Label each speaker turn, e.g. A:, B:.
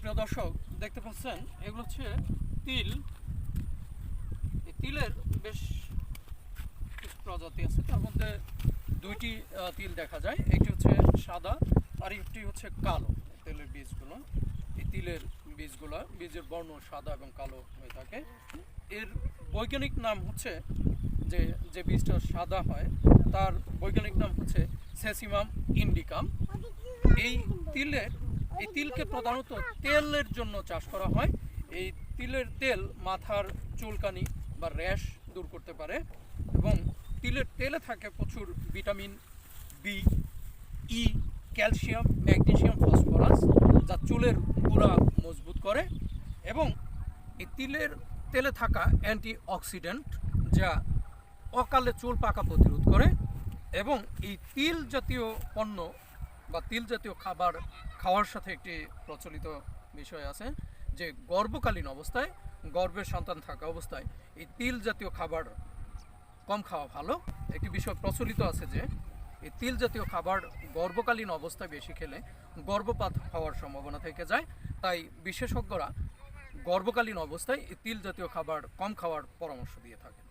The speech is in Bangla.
A: প্রিয় দর্শক, দেখতে পাচ্ছেন এগুলো হচ্ছে তিল। এই তিলের বেশ কিছু প্রজাতি আছে, তার মধ্যে দুইটি তিল দেখা যায়। একটি হচ্ছে সাদা আর একটি হচ্ছে কালো। তেলের বীজগুলো, এই তিলের বীজের বর্ণ সাদা এবং কালো হয়ে থাকে। এর বৈজ্ঞানিক নাম হচ্ছে যে বীজটা সাদা হয় তার বৈজ্ঞানিক নাম হচ্ছে সেসিমাম ইন্ডিকাম। এই তিলকে প্রধানত তেলের জন্য চাষ করা হয়। এই তিলের তেল মাথার চুলকানি বা র্যাশ দূর করতে পারে এবং তিলের তেলে থাকে প্রচুর ভিটামিন বি, ই, ক্যালসিয়াম, ম্যাগনেসিয়াম, ফসফরাস, যা চুলের গোড়া মজবুত করে। এবং এই তিলের তেলে থাকা অ্যান্টি অক্সিডেন্ট যা অকালে চুল পাকা প্রতিরোধ করে। এবং এই তিল জাতীয় পণ্য বা তিল জাতীয় খাবার খাওয়ার সাথে একটি প্রচলিত বিষয় আছে যে গর্ভকালীন অবস্থায়, গর্ভের সন্তান থাকা অবস্থায় এই তিল জাতীয় খাবার কম খাওয়া ভালো। একটি বিষয় প্রচলিত আছে যে এই তিল জাতীয় খাবার গর্ভকালীন অবস্থায় বেশি খেলে গর্ভপাত হওয়ার সম্ভাবনা থেকে যায়। তাই বিশেষজ্ঞরা গর্ভকালীন অবস্থায় এই তিল জাতীয় খাবার কম খাওয়ার পরামর্শ দিয়ে থাকেন।